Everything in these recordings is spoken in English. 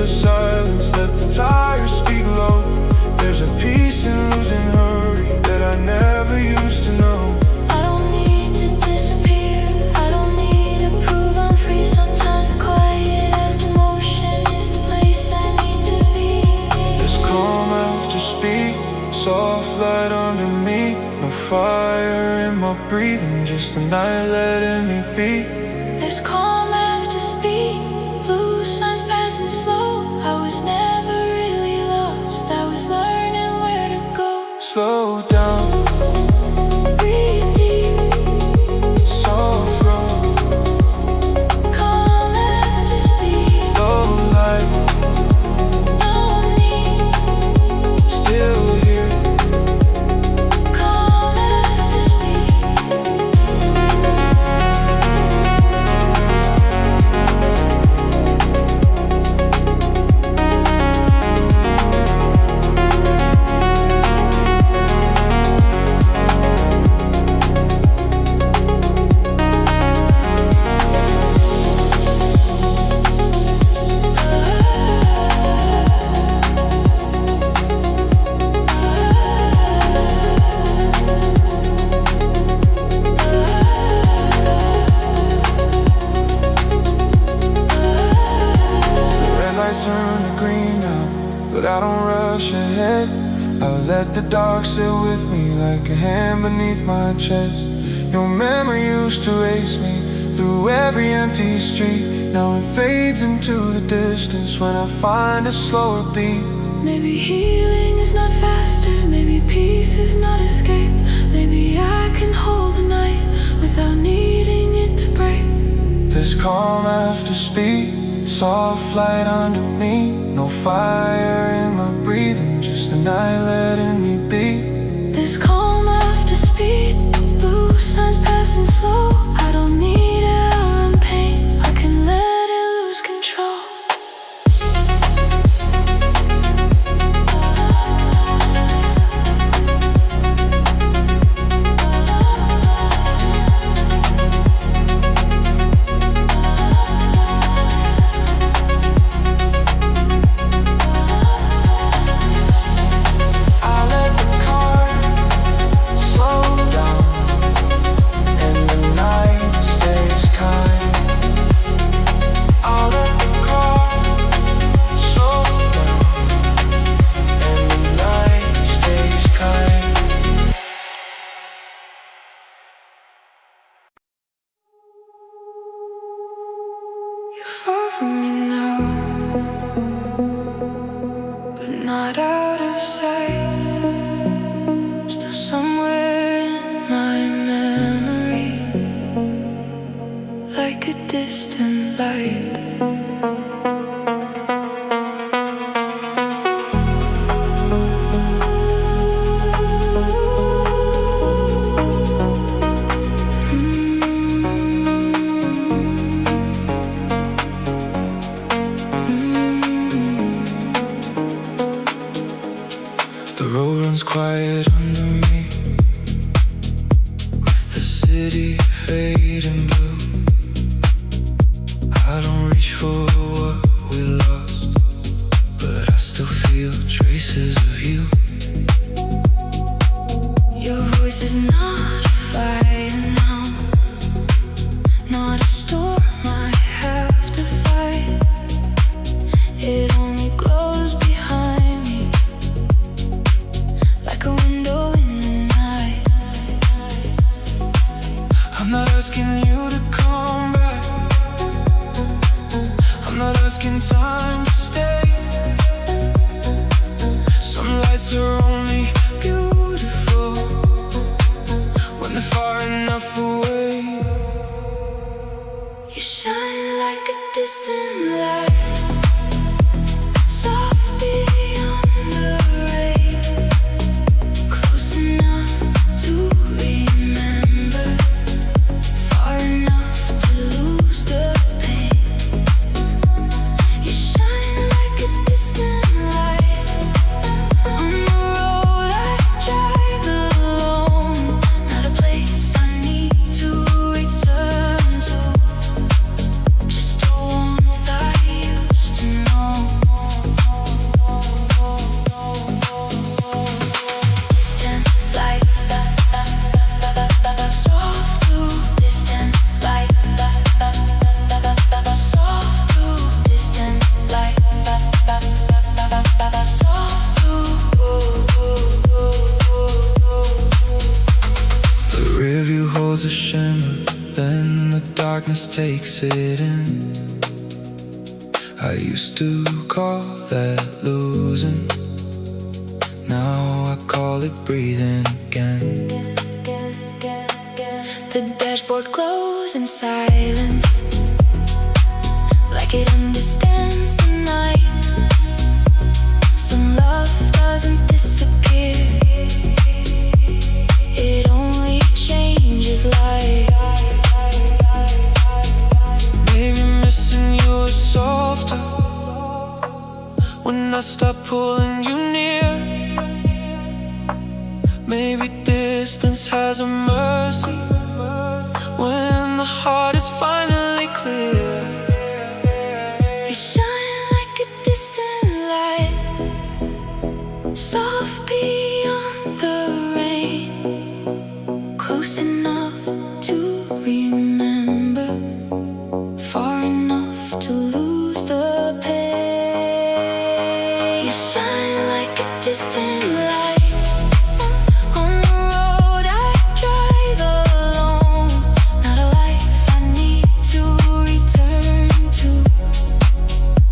the silence, let the tires speak low. There's a peace in losing hurry that I never used to know. I don't need to disappear, I don't need to prove I'm free. Sometimes the quiet after motion is the place I need to be. There's calm after speed, soft light under me. No fire in my breathing, just the night letting me be. There's calm after speed, blue signs passing slow. I was never really lost, I was learning where to go. Slow down, Breathe deep, soft road, calm after speed. low light, No need, still here. calm after speed. Turn to green now, but I don't rush ahead. I'll let the dark sit with me like a hand beneath my chest. Your memory used to race me through every empty street. Now it fades into the distance when I find a slower beat. Maybe healing is not faster, maybe peace is not escape. Maybe I can hold the night without needing it to break. There's calm after speed, soft light under me. No fire in my breathing, just the night letting me be. There's calm after speed, blue signs passing slow. I don't need to outrun pain, I can let it lose control. You're far from me now, but not out of sight. Still somewhere in my memory, like a distant light. The road runs quiet under me, with the city fading blue. I don't reach for what we lost, but I still feel traces of you. Your voice is not a fire now, not a storm I have to fight. It only glows behind me, like a window in the night. I'm not asking you to come back, I'm not asking time to stay. Some lights are only beautiful when they're far enough away. You shine like a distant light, soft beyond the rain, close enough to remember, far enough to lose the pain. You shine takes it in. I used to call that losing. Now I call it breathing again. The dashboard glows in silence, like it understands the night. Some love doesn't disappear, it only changes light. Maybe missing you is softer when I stop pulling you near. Maybe distance has a mercy when the heart is finally clear. You shine like a distant light, soft beyond the rain, close enough to remember, far enough to lose the pain. You shine like a distant light on the road I drive alone. Not a life I need to return to,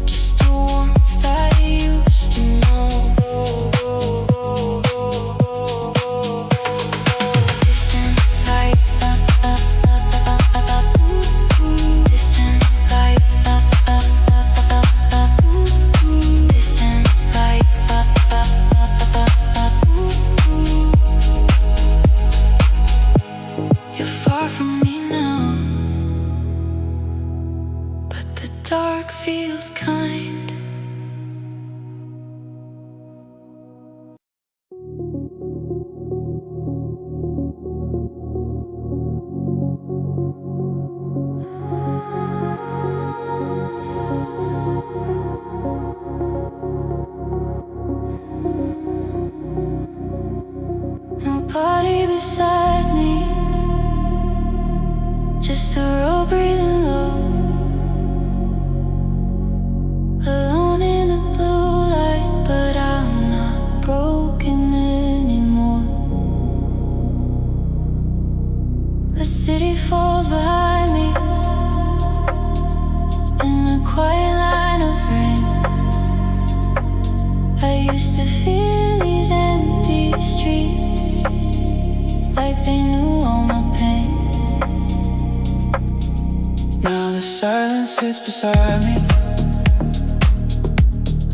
just a warmth I used to know. Distant light, distant light, distant light. You're far from me now, but the dark feels kind. Nobody beside me, just the road breathing low, alone in the blue light, but I'm not broken anymore. The city falls behind me in a quiet line of rain. I used to feel these empty streets like they knew all my pain. Now the silence sits beside me,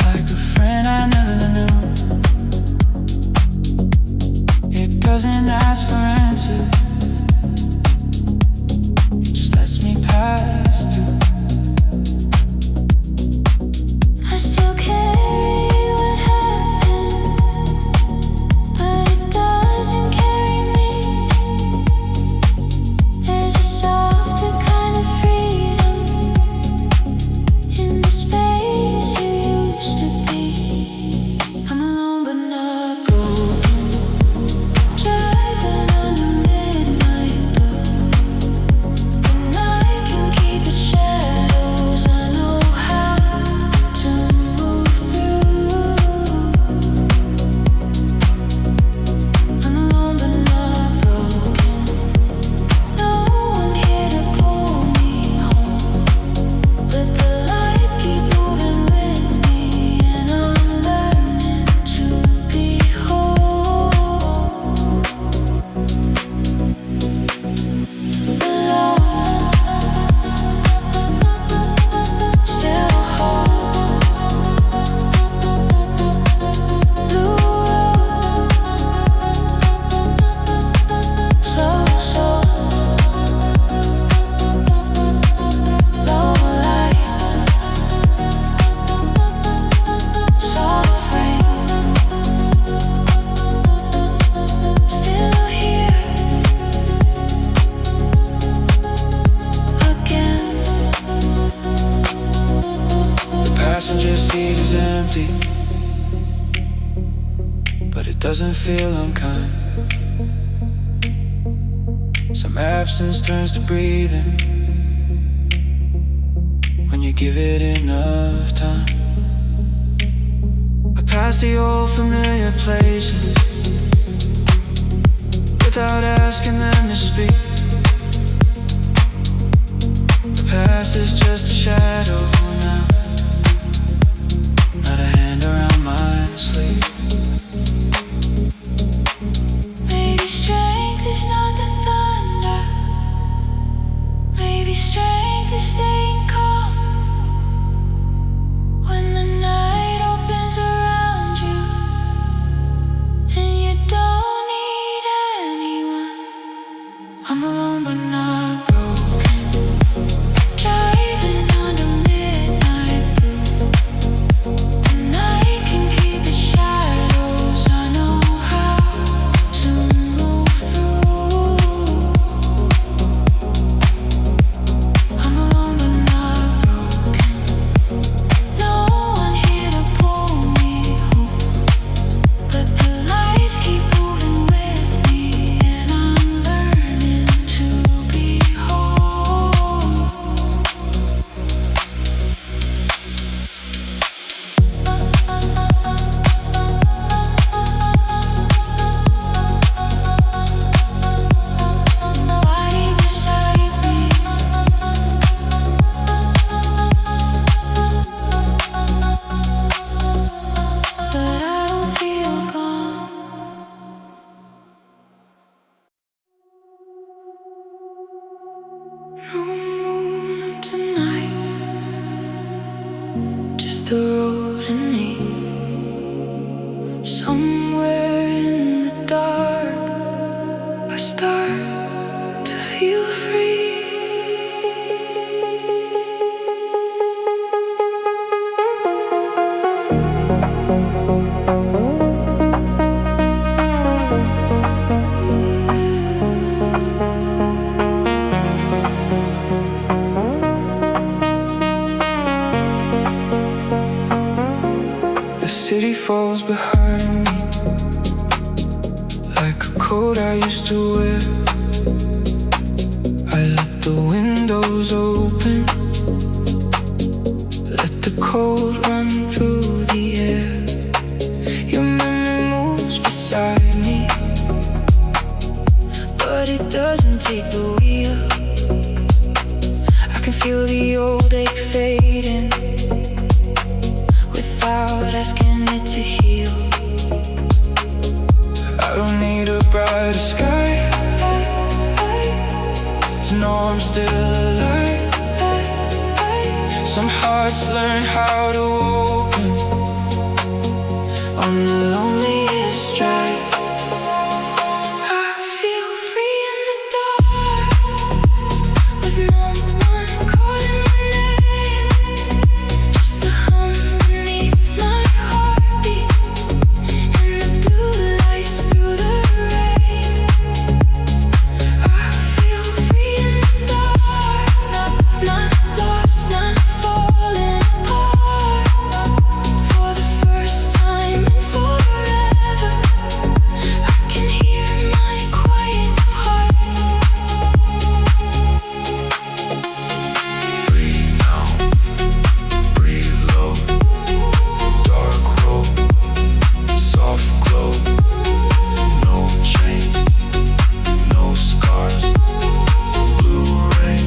like a friend I never knew. It doesn't ask for answers, it just lets me pass through. I still carry what happened, but it doesn't carry me. There's a softer kind of freedom in the space you used to be. I'm alone but not broken, driving under midnight blue. The night can keep its shadows, I know how to move through. I'm alone but not broken, no one here to pull me home, but the lights keep moving with me, and I'm learning to be whole. Alone, still whole. Blue road, so low light, soft rain, still here again. The passenger seat is empty, but it doesn't feel unkind. Some absence turns to breathing when you give it enough time. I pass the old familiar places without asking them to speak. The past is just a shadow now, not a hand around my sleeve. Maybe strength is not the thunder. Maybe strength is staying calm when the night opens around you and you don't need anyone. I'm alone but not broken, Driving under midnight blue. The night can keep its shadows. I know how to move through. I'm alone but not broken. No one here to pull me home, but the lights keep moving with me, and I'm learning to be whole. Nobody beside me, but I don't feel gone. No moon tonight, just the road and me. Somewhere in the dark, I start to feel free. The city falls behind me like a coat I used to wear. I let the windows open, let the cold run through the air. Your memory moves beside me, But it doesn't take the wheel. I can feel the old ache fading without asking it to heal. I don't need a brighter sky to know I'm still alive. Some hearts learn how to open on the loneliest drive. I feel free in the dark, with no one calling my name. Just the hum beneath my heartbeat and the blue lights through the rain. I feel free in the dark, not lost, not falling apart. For the first time in forever, I can hear my quiet heart. Free now, breathe low, dark road, soft glow, no chains, no scars, blue rain.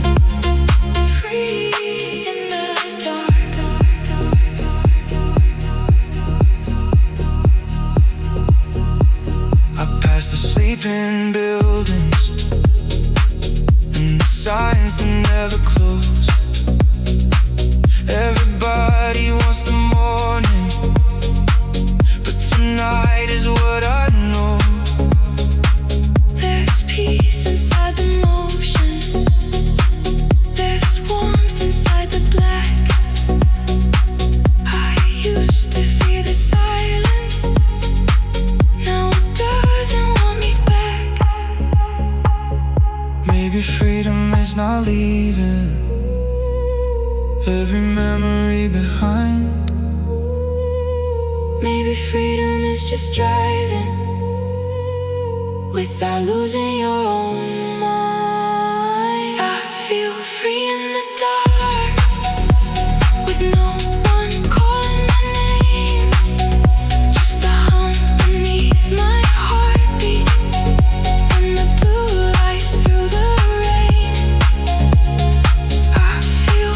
Free in the dark. I pass the sleeping buildings and the signs that never close. Everybody wants the morning, but tonight is what I know. There's peace inside the motion. There's warmth inside the black. I used to fear the silence. Now it doesn't want me back. Maybe freedom is not leaving every memory behind. Maybe freedom is just driving without losing your own mind. I feel free in the dark, with no one calling my name. Just the hum beneath my heartbeat and the blue lights through the rain. I feel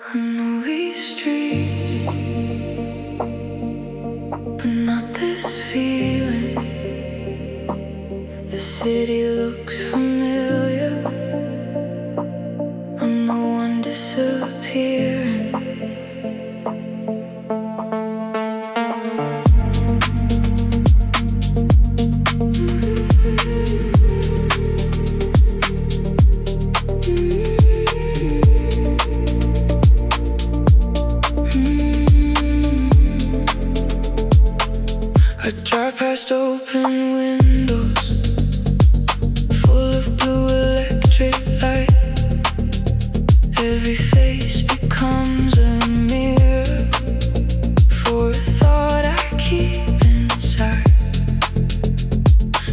I know these streets, but not this feeling. The city looks familiar. I'm the one disappearing. I drive past open windows, full of blue electric light. Every face becomes a mirror for a thought I keep inside.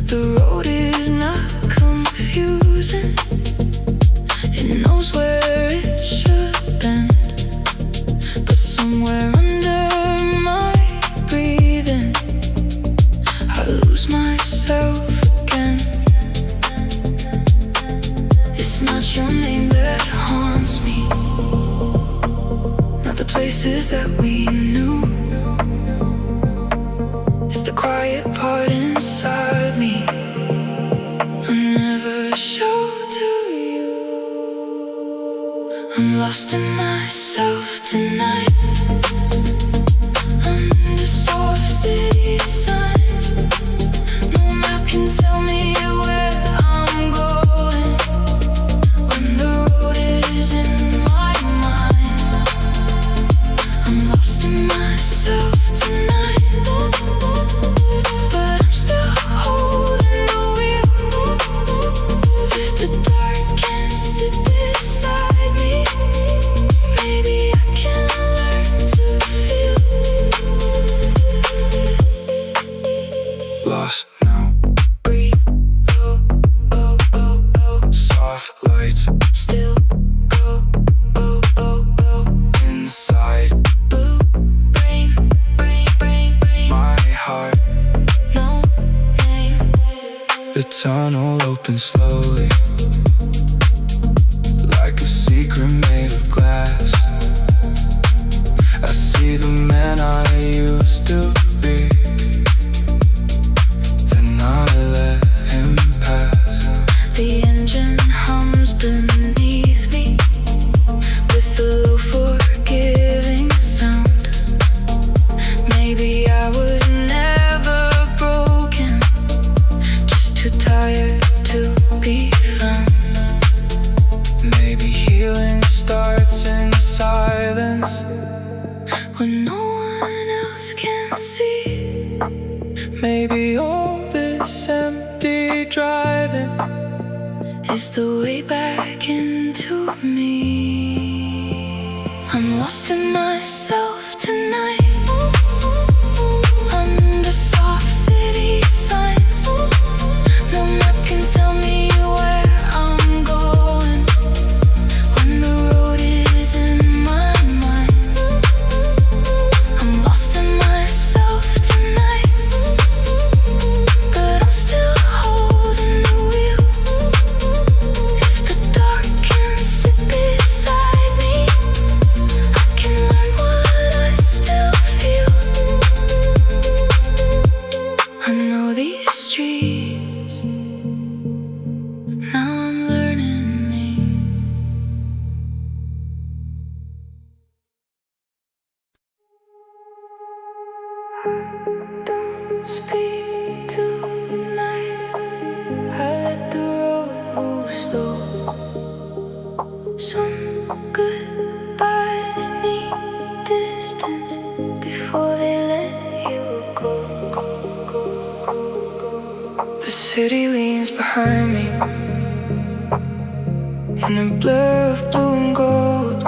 The road is not confusing, it knows where it should end, but somewhere under my breathing I lose myself again. It's not your name that haunts me, not the places that we knew. It's the quiet part inside me I never showed to you. I'm lost in myself tonight, under soft city signs. No map can tell me where I'm going when the road is in my mind. I'm lost in myself tonight, but I'm still holding the wheel. If the dark can sit beside me, maybe I can learn to feel. Lost now, breathe, oh, oh, oh, oh. Soft lights, still go, oh, oh, oh. Inside, blue, brain, my heart, no name. The tunnel opens slowly, like a secret made of glass. I see the man I used to be, then I let him pass. The engine hums beneath me with a low forgiving sound. Maybe I was never broken, just too tired to be found. Maybe healing starts in silence when no one else can see. Maybe all this empty driving is the way back into me. I'm lost in myself tonight, under soft city signs. No map can tell me where I'm going when the road is in my mind. I'm lost in myself tonight, but I'm still holding the wheel. If the dark can sit beside me, I can learn what I still feel. I know these streets, now I'm learning me. Don't speak tonight, I let the road move slow. Some goodbyes need distance before they let you go. The city leans behind me in a blur of blue and gold.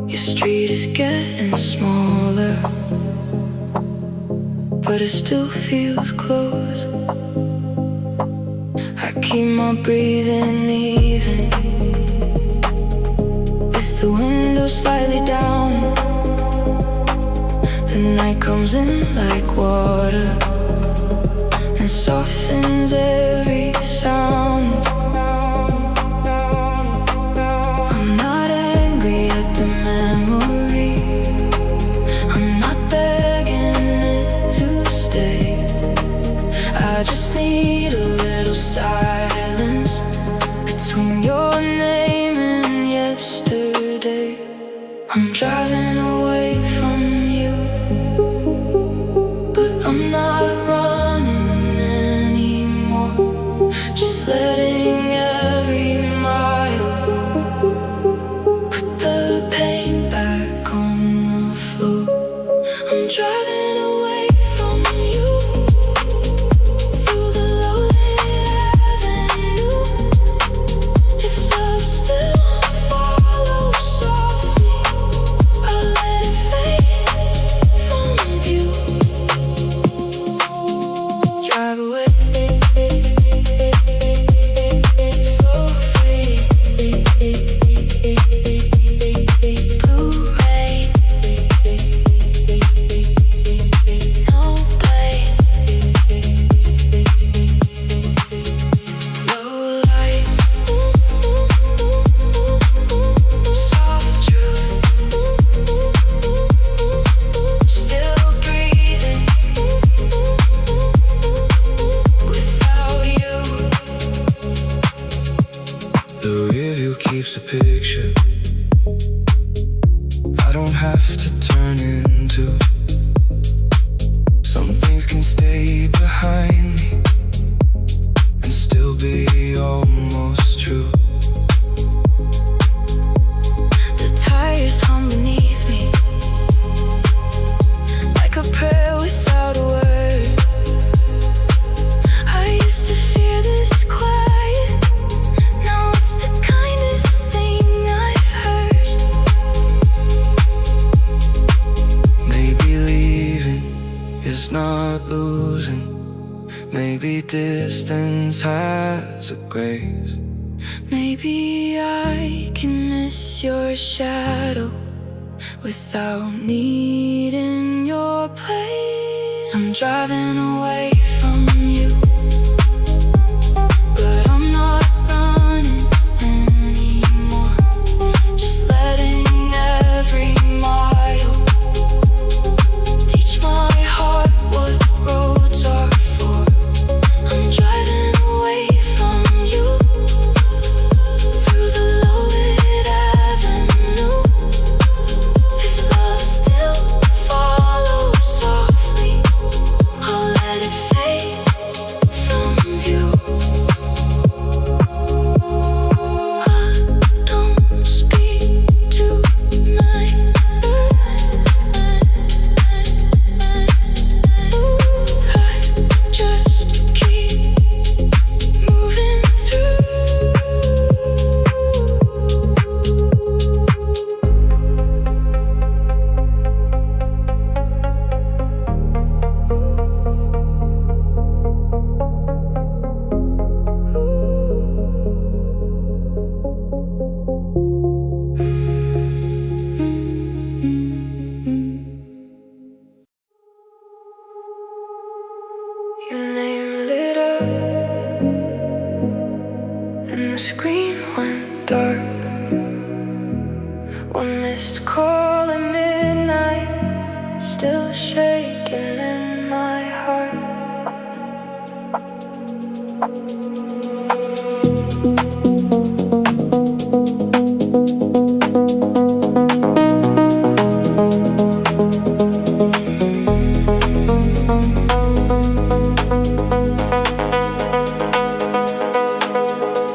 Your street is getting smaller, but it still feels close. I keep my breathing even, with the window slightly down. The night comes in like water and softens every sound. I'm not angry I'm driving away from you, but I'm not running anymore. Just letting every mile put the pain back on the floor. I'm driving away from you through the low-lit avenue. If love still follows softly, I'll let it fade from view. Drive away, slow fade, blue rain, no blame, low light, soft truth, still breathing without you. The rearview keeps a picture I don't have to turn into. Some things can stay behind me and still be almost true. The tires hum beneath me like a prayer without a word. I used to fear this quiet, now it's the kindest thing I've heard. Maybe leaving is not losing. Maybe distance has a grace. Maybe I can miss your shadow without needing your place. I'm driving away from you, but I'm not running anymore. Just letting every mile teach my heart what roads are for. I'm driving away from you through the low-lit avenue. If love still follows softly, I'll let it fade from view. I don't speak tonight. I just keep moving through. Your name lit up and the screen went dark. One missed call at midnight, still shaking in my heart.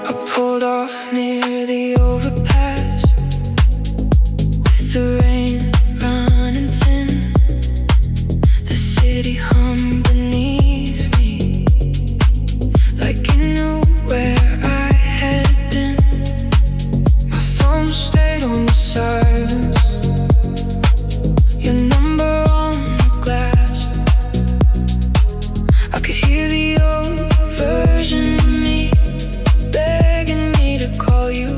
I pulled off near the overpass with the rain running thin. The city hum beneath me like it knew where I had been. My thumb stayed on the silence, Your number on the glass. I could hear the old version of me begging me to call you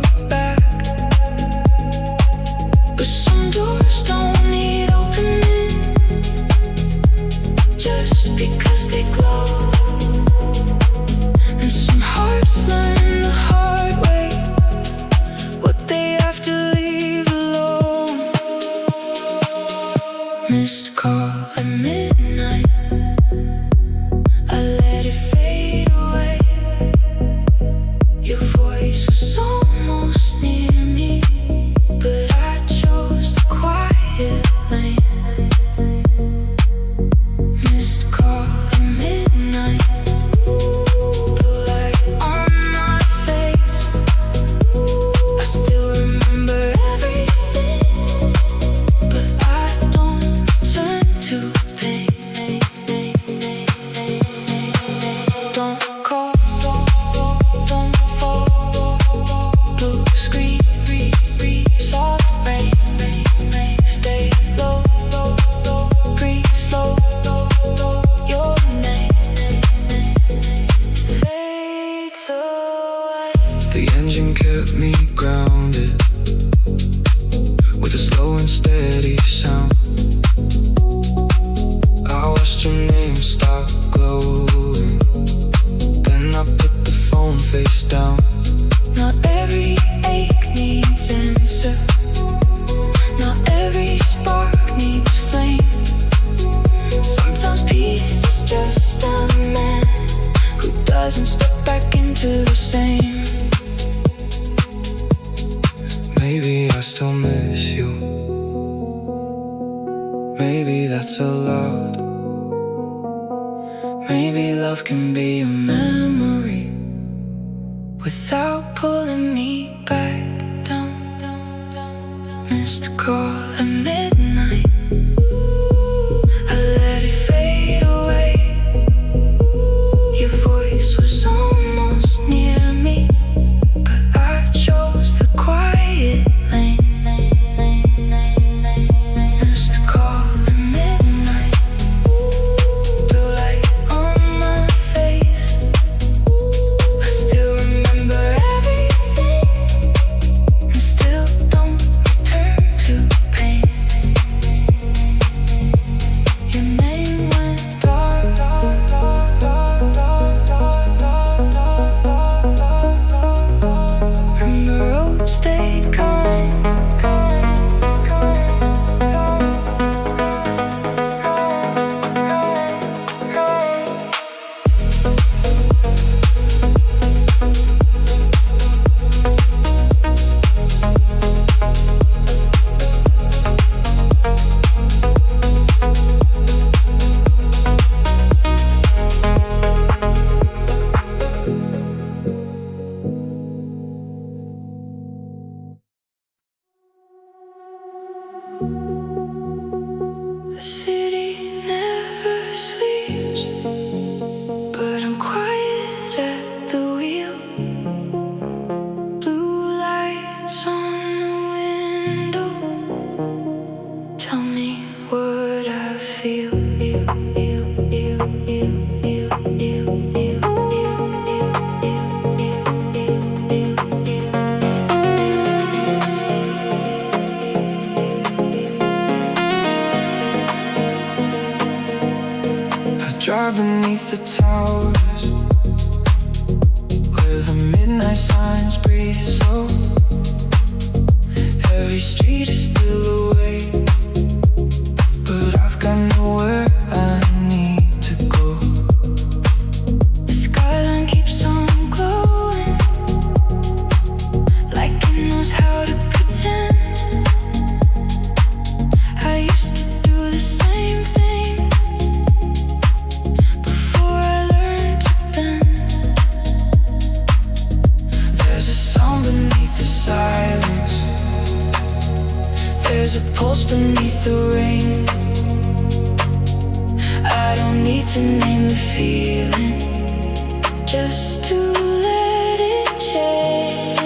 engine kept me grounded with a slow and steady sound. I watched your name start glowing, then I put the phone face down. Not every ache needs answer, not every spark needs flame. Sometimes peace is just a man who doesn't step back into the same. Maybe I still miss you. Maybe that's allowed. Maybe love can be a memory without pulling me back down. Missed call at midnight, I let it fade away. Your voice was almost near me, but I chose the quiet lane. Missed call at midnight, blue light on my face. I still remember everything and still don't return to pain. Your name went dark, and the road stayed kind. The city never sleeps, but I'm quiet at the wheel. Blue lights on the window tell me what I feel. I drive beneath the towers where the midnight signs breathe slow. Every street is still awake, but I've got nowhere I need to go. The skyline keeps on glowing, like it knows how to pretend. I used to do the same thing before I learned to bend. There's a sound beneath the silence, there's a pulse beneath the rain. I don't need to name the feeling, just to let it change.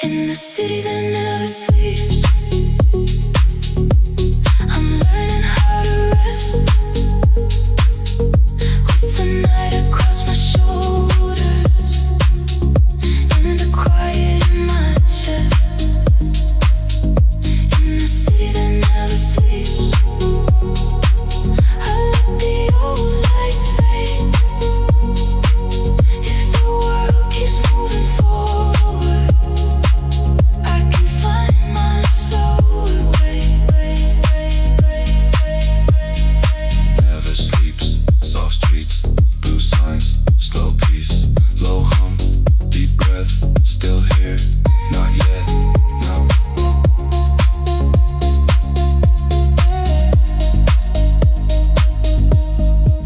In the city that never sleeps, I'm learning how to rest with the night across my shoulders and the quiet in my chest. In the city that never sleeps, I let the old lights fade. If the world keeps moving forward, I can find my slow way. Never sleeps, soft streets, blue signs, slow peace, low hum, deep breath, still here, not yet, no.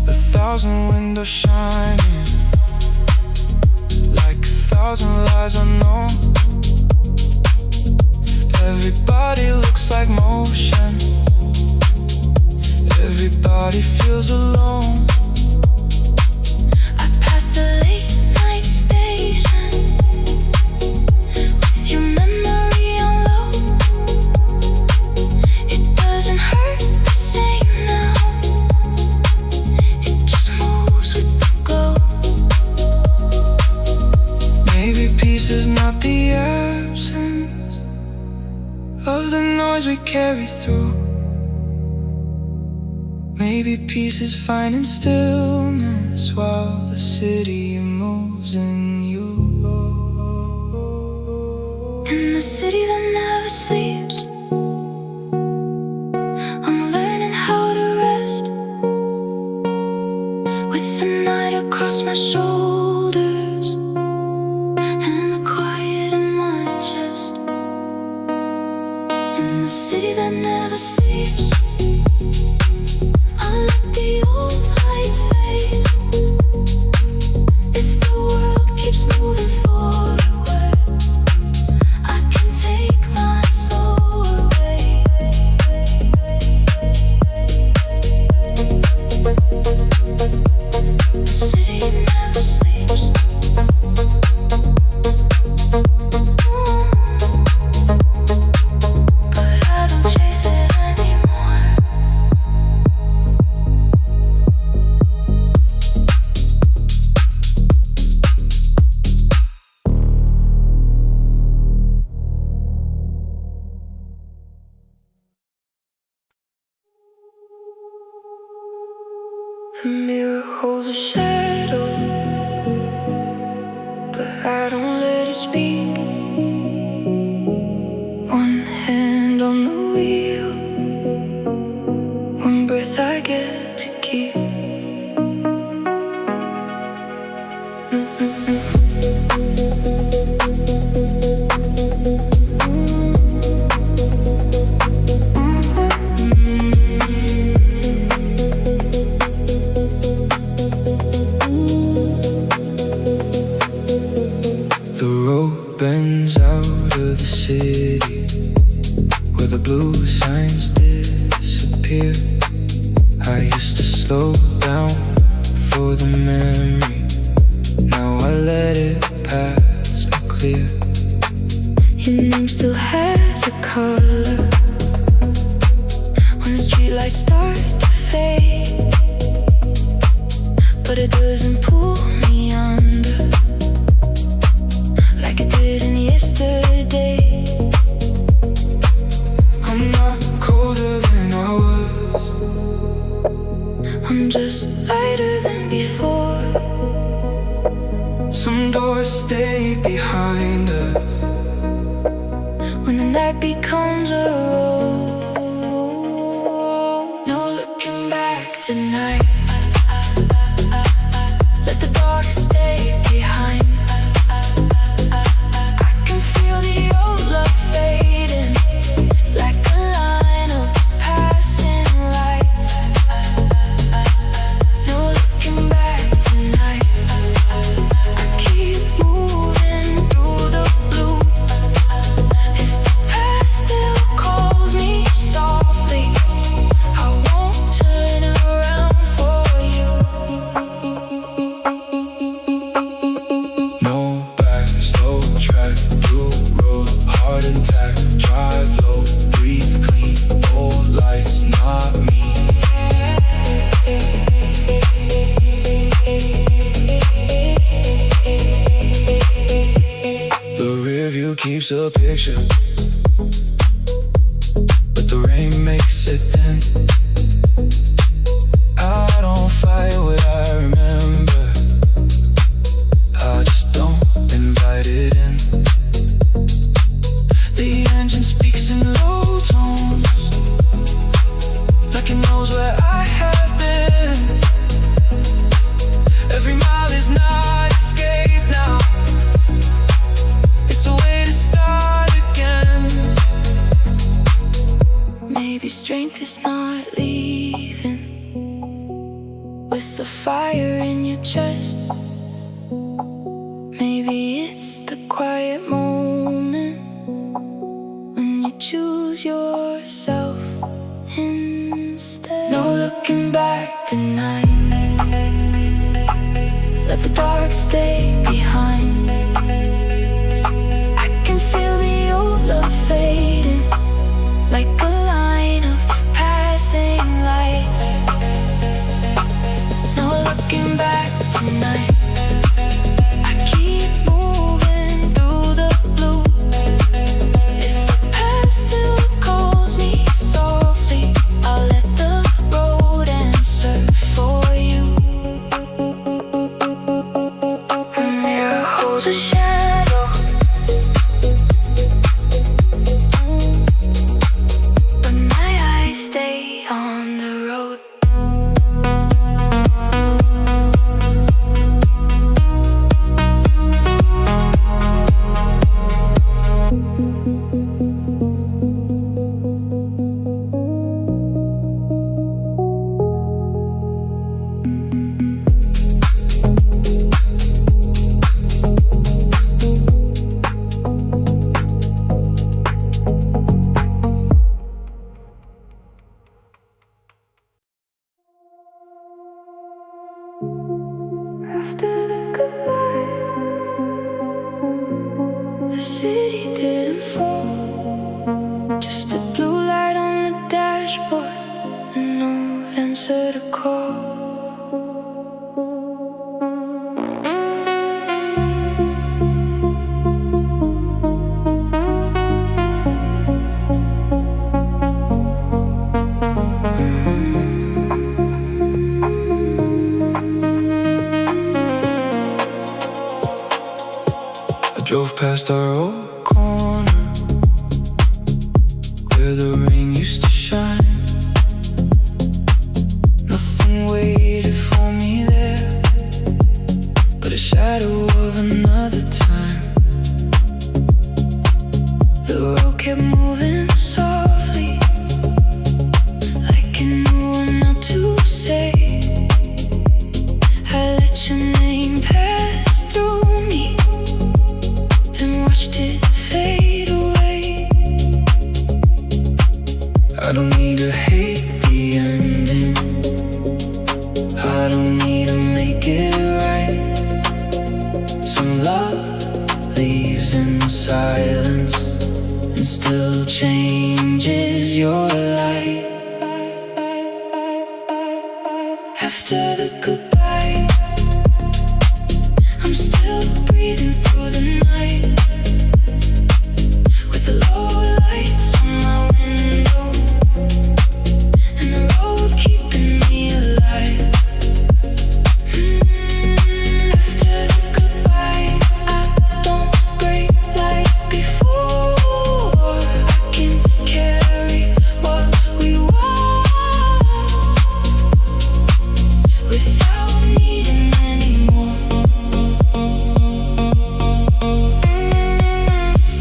A thousand windows shining, like a thousand lives unknown. Everybody looks like motion, everybody feels alone. I passed the late night station with your memory on low. It doesn't hurt the same now, it just moves with the glow. we carry through. Maybe peace is finding stillness while the city moves in you. In the city that never sleeps, I'm learning how to rest, with the night across my shoulders and the quiet in my chest. In the city that never sleeps, I let the old lights fade. If the world keeps moving forward, I can take my soul away. The city never sleeps. But I don't chase it anymore. The mirror holds a shadow, but I don't let it speak. One hand on the wheel, one breath I get to keep. The road bends out of the city where the blue signs disappear. I used to slow down for the memory, now I let it pass me clear. Your name still has a color when the streetlights start to fade, but it doesn't pull me under like it didn't yesterday. I'm not colder than I was, I'm just lighter than before. some doors stay behind us When the night becomes a road, no looking back tonight. Let the dark stay behind. I can feel the old love fading like a line of passing lights. No looking back tonight. I keep moving through the blue. If the past still calls me softly, I won't turn around for you. No back, slow track, blue road, heart intact, drive low, breathe clean, old lights, not me. The rear view keeps a picture, but the rain makes it thin. I don't fight what I remember, I just don't invite it in. The engine speaks in low tones, like it knows where I have been. Every mile is not escape now, it's a way to start again. Maybe strength is not leaving with the fire in your chest. Maybe it's the quiet moment when you choose yourself instead. No looking back tonight. Let the dark stay behind. I can feel the old love fading like a line of passing lights. No looking back tonight. I keep moving through the blue. If the past still calls me holds a shadow. But my eyes stay on the road. After the goodbye, the city didn't fall. Just a blue light on the dashboard and no answer to call. Drove past our old corner where the rain used to shine. Nothing waited for me there but a shadow of another time. The road kept moving softly, like it knew what not to say. I let your name pass through me, watched it fade away. I don't need to hate the ending, I don't need to make it right. Some love leaves in silence and still changes your life. After the goodbye, I'm still breathing through the night, with the low lights on my window and the road keeping me alive. After the goodbye, I don't break like before. I can carry what we want without needing any more.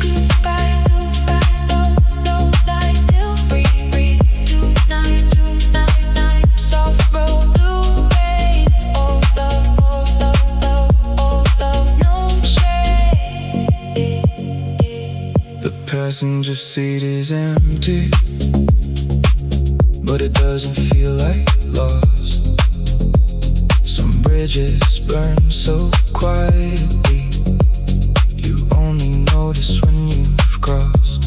Goodbye, goodbye, no lies, still breathe tonight, soft road, blue rain, all love, no shade. The passenger seat is empty, but it doesn't feel like loss. Some bridges burn so quietly, you only notice when you've crossed.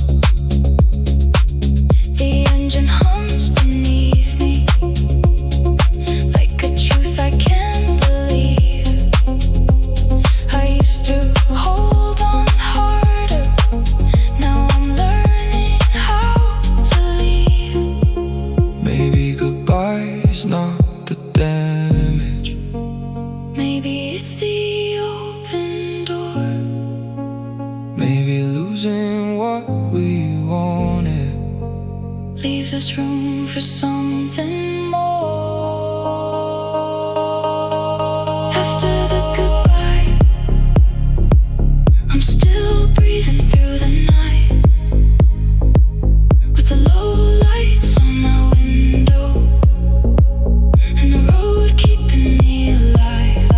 The engine hums beneath me like a truth I can't believe. I used to hold on harder, now I'm learning how to leave. Maybe goodbye is not the damage, Maybe it's the open door. maybe losing what we wanted Leaves us room for something more. After the goodbye, I'm still breathing through the night, with the low lights on my window and the road keeping me alive.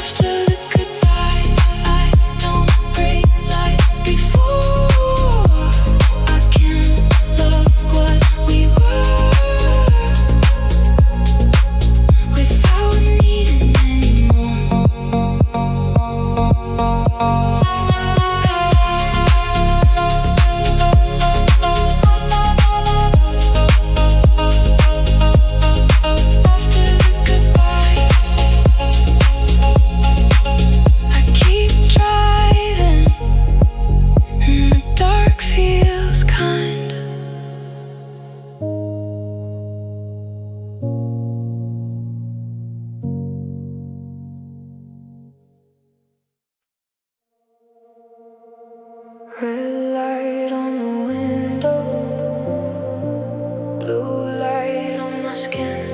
After the goodbye, I don't break like before. I can't love what Red light on the window, blue light on my skin.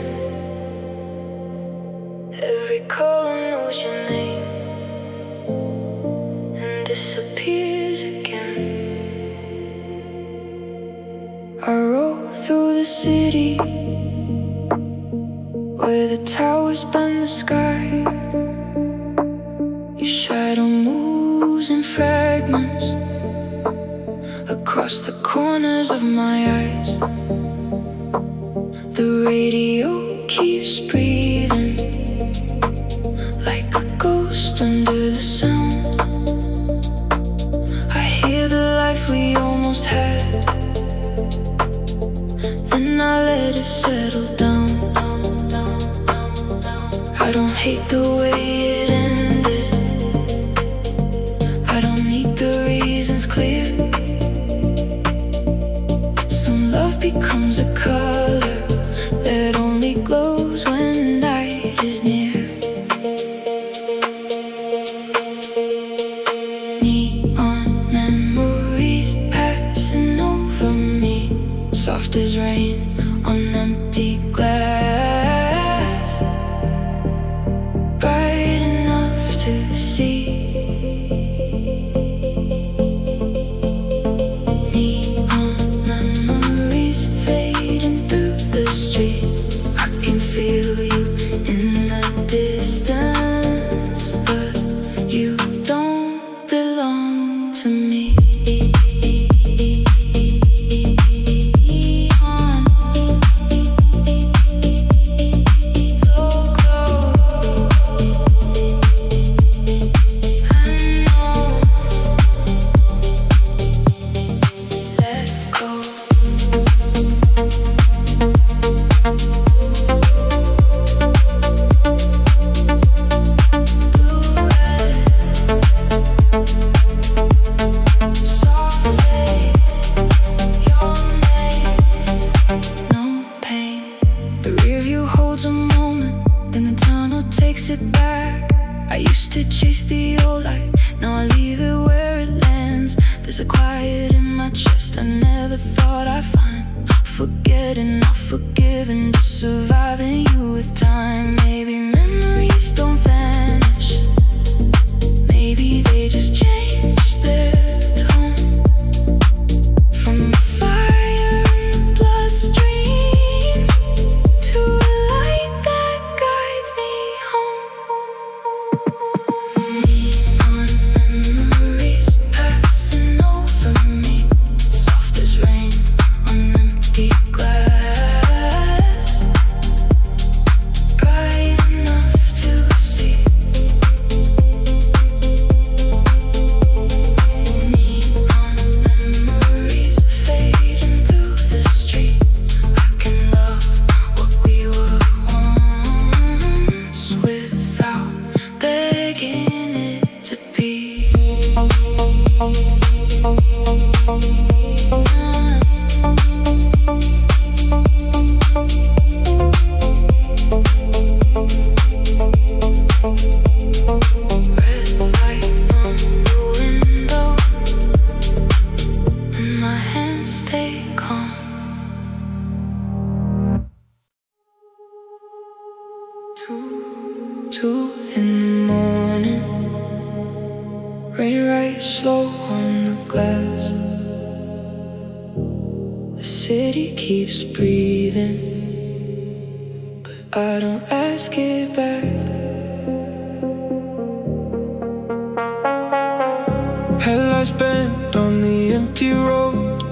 Every color knows your name and disappears again. I rode through the city where the towers bend the sky. Your shadow moves in fragments across the corners of my eyes. The radio keeps breathing like a ghost under the sound. I hear the life we almost had, then I let it settle down. I don't hate the way it ended, I don't need the reasons clear. Some love becomes a color that only glows when night is near. Neon memories passing over me, soft as rain on empty glass, bright enough to see. Neon memories fading through the street. I can feel you in the distance, but you don't belong to me. Two in the morning, rain right slow on the glass. The city keeps breathing, but I don't ask it back. Headlights bent on the empty road,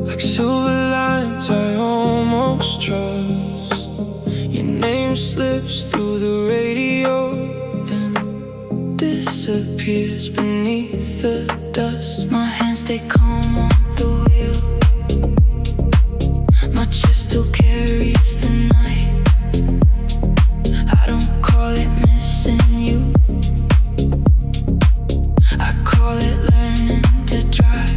like silver lines I almost trust. Your name slips through the radio, then disappears beneath the dust. My hands stay calm on the wheel, my chest still carries the night. I don't call it missing you, I call it learning to drive.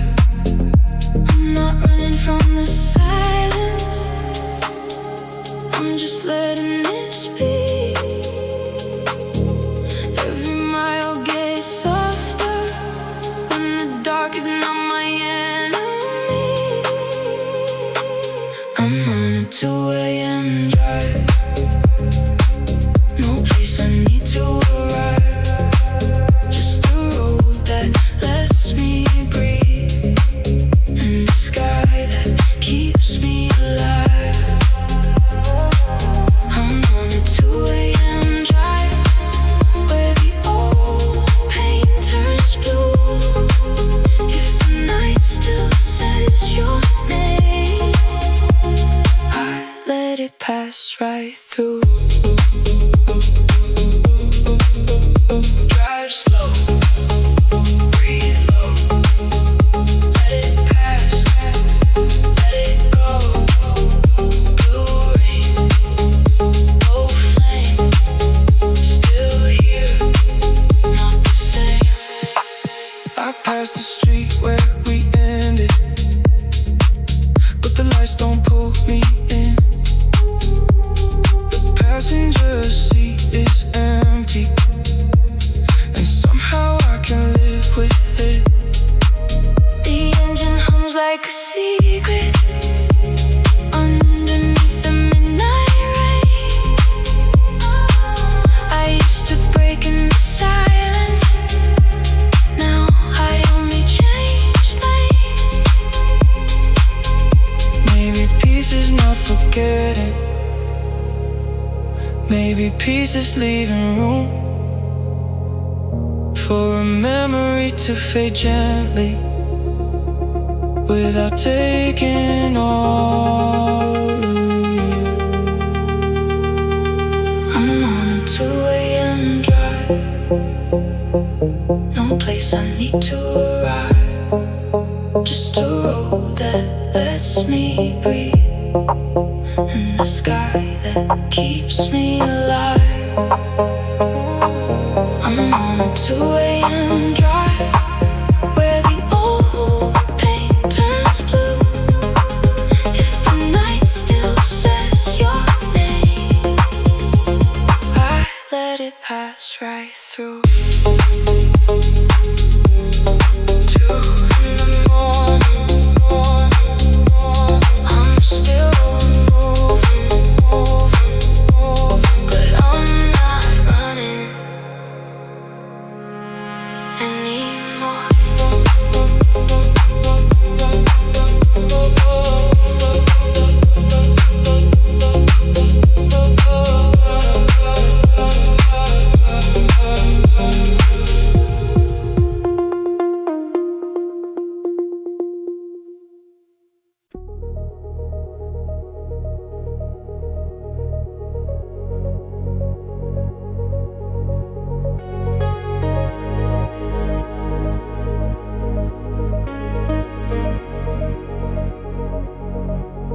I'm not running from the silence, I'm just letting it speak. Every mile gets softer when the dark pieces, leaving room for a memory to fade gently without taking all of you. I'm on a 2 a.m. drive, no place I need to arrive, just a road that lets me breathe, and the sky that keeps me alive. I'm on a 2 a.m. drive, where the old paint turns blue. If the night still says your name, I let it pass right through. 2 in the morning, I'm still moving, but I'm not running anymore.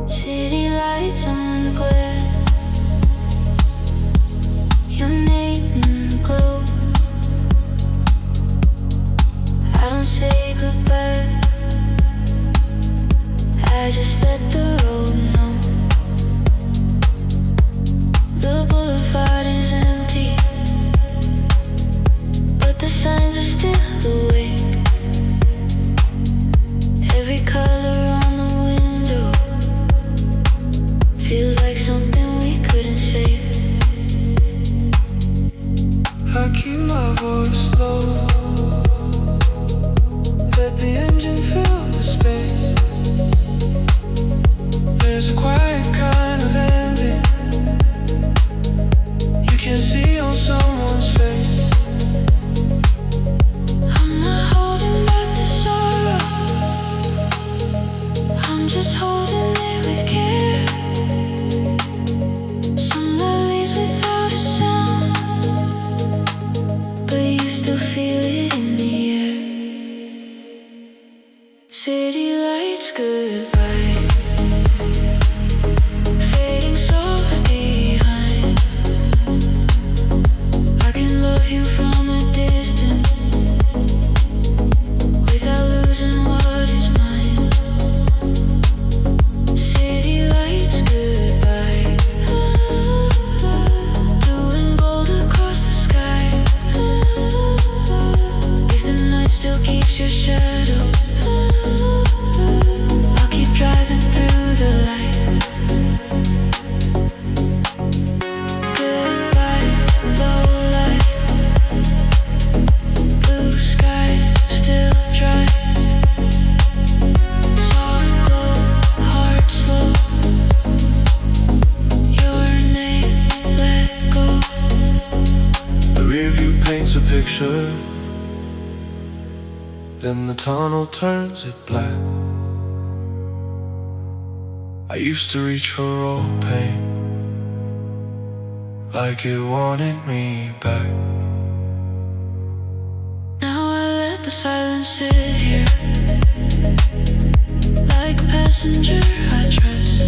City lights on the glare, your name in the glow. I don't say goodbye, I just let the road know. The boulevard is empty, but the signs are still awake. Every color on the window feels like something we couldn't save. I keep my voice low, let the engine fill the space. There's a quiet kind of ending you can see on someone's face. I'm not holding back the sorrow, I'm just holding it with care. Some lollies without a sound, but you still feel it in the air. City lights goodbye, fading soft behind. I can love you from a distance without losing what is mine. City lights goodbye, blue and gold across the sky. If the night still keeps your shadow, I'll keep driving through the light. Goodbye, low light, blue sky still dry. Soft glow, heart slow, your name let go. The rear view paints a picture, then the tunnel turns it black. I used to reach for all pain, like it wanted me back. Now I let the silence sit here, like a passenger I trust.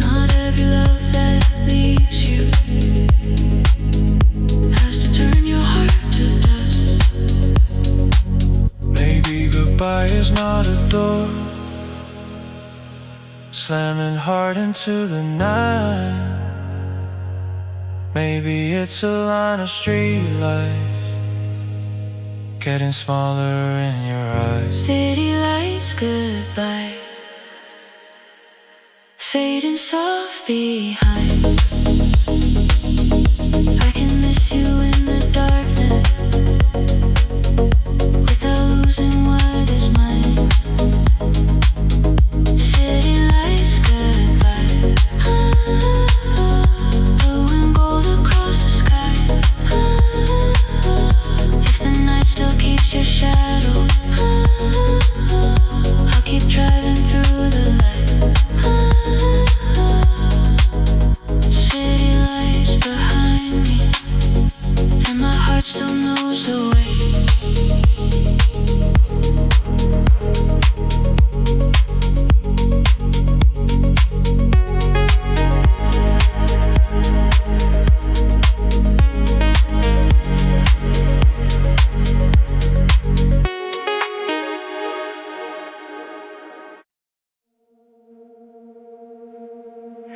Not every love that leaves you has to turn your heart to dust. Maybe goodbye is not a door slamming hard into the night. Maybe it's a line of streetlights getting smaller in your eyes. City lights goodbye, fading soft behind. I can miss you in the darkness without losing what is mine. City lights goodbye, blue still knows the way.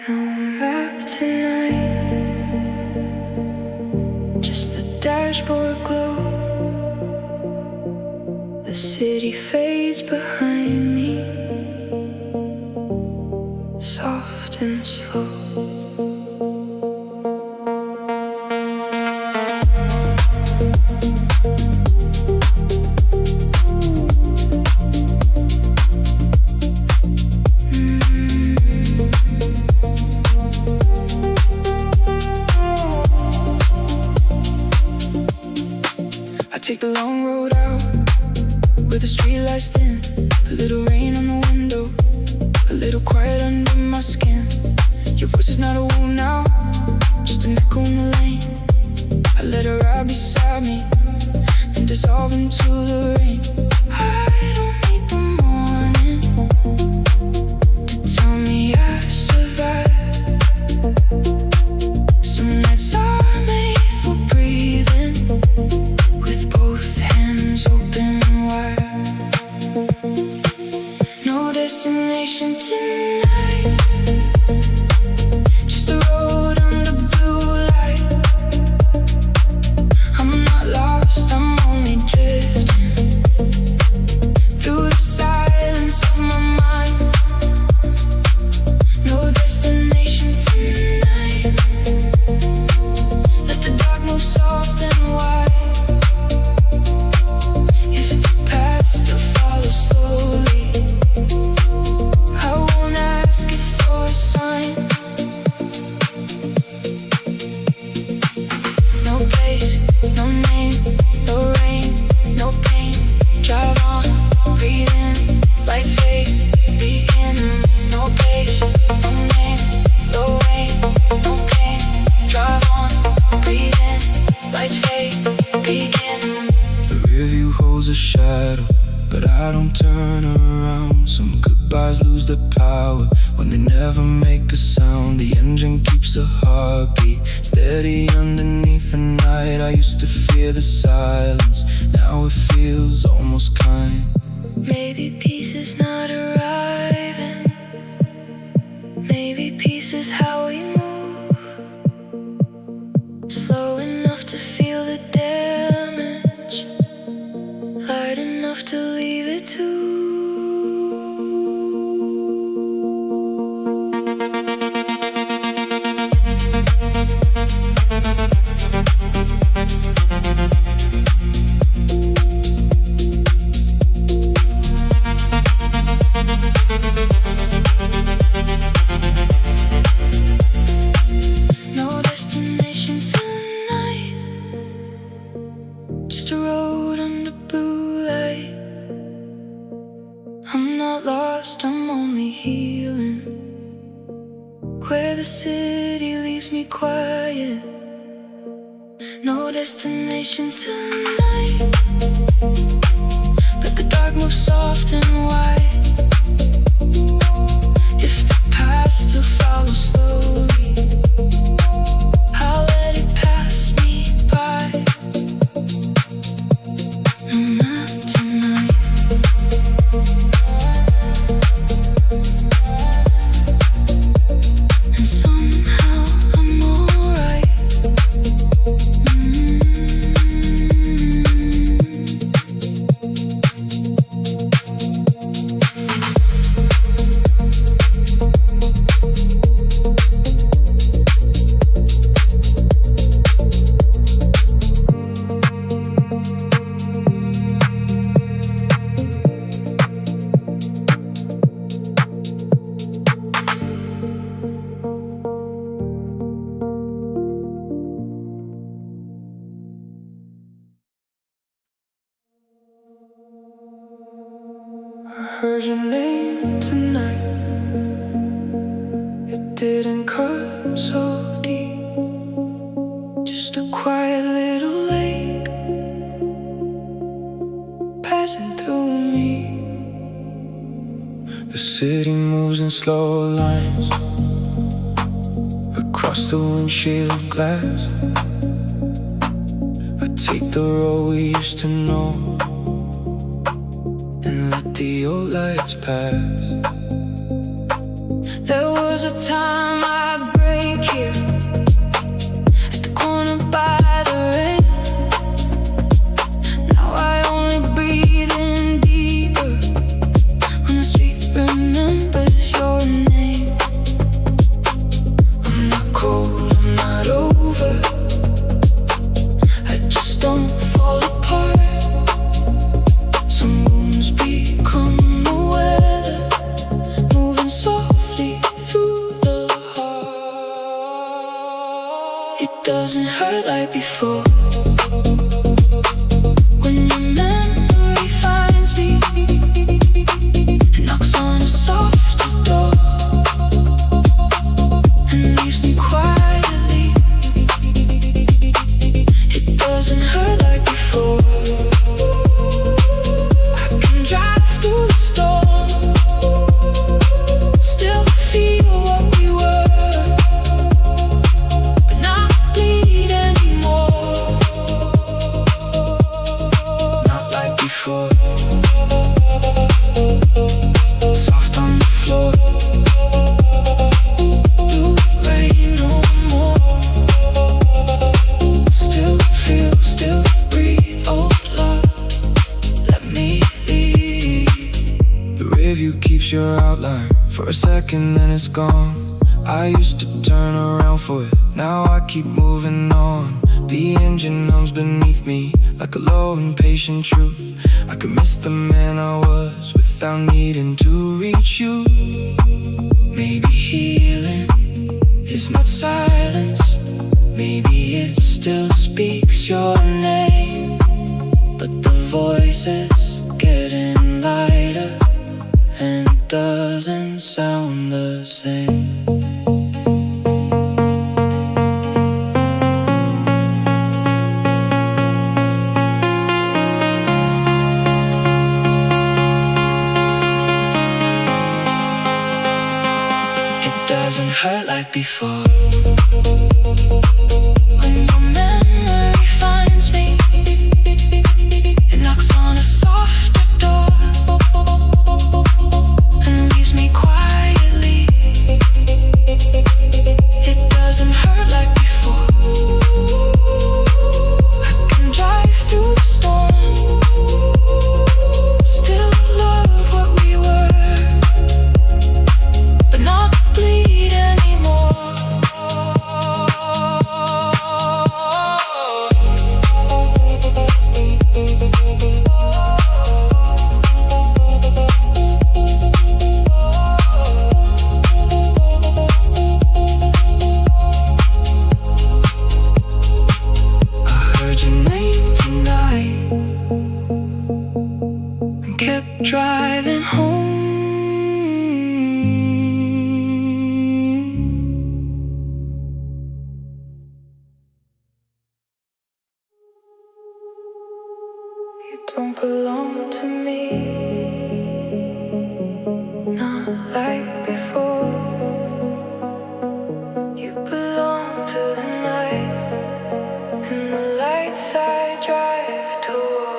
No map tonight, just the dashboard glow. The city fades behind me, soft and slow. Take the long road out, where the streetlights thin. A little rain on the window, a little quiet under my skin. Your voice is not a wound now, just an echo in the lane. I let her ride beside me, then dissolve into the rain. I don't need the morning to tell me I survived. Some nights are made for breathing, both hands open wide. No destination tonight, just a road under blue light. I'm not lost, I'm only drifting through the silence of my mind. No destination tonight, let the dark move soft and wide. A shadow, but I don't turn around. Some goodbyes lose their power when they never make a sound. The engine keeps a heartbeat steady underneath the night. I used to fear the silence, now it feels almost kind. Maybe peace is not arriving, maybe peace is how we move, slow enough to feel the damage, light enough to leave it to. No destination tonight, just a road under blue light. I'm not lost, I'm only healing, where the city leaves me quiet. No destination tonight, let the dark move soft and wide. If the past still follows slowly, I'll let it pass me by. Not tonight. And somehow I'm alright. Heard your name tonight. It didn't cut so deep. Just a quiet little lake slow lines across the windshield glass. I take the road we used to know and let the old lights pass. There was a time I'd break here at the corner by the rain. Now I only breathe in deeper when the street remembers your name. I'm not cold, I'm not over, I just don't fall apart. Some wounds become the weather, moving softly through the heart. It doesn't hurt like before. When your memory finds me, it knocks on a softer door and leaves me quietly. It doesn't hurt like before. I can drive through the storm, still feel what we were, but not bleed anymore. Not like before. Soft on the floor, blue rain no more. Still feel, still breathe, oh love, let me leave. The rear view keeps your outline for a second, then it's gone. I used to turn around for it, now I keep moving on. The engine hums beneath me like a low impatient truth. I could miss the man I was without needing to reach you. Maybe healing is not silence, maybe it still speaks your name, but the voice is getting lighter and doesn't sound the same. It doesn't hurt like before. When your memory finds me, it knocks on a softer door and leaves me quietly. It doesn't hurt like before. I can drive through the storm, still love what we were, but not bleed anymore. I heard your name tonight And kept driving home. You don't belong to me, not like before. You belong to the night and the lights I drive toward.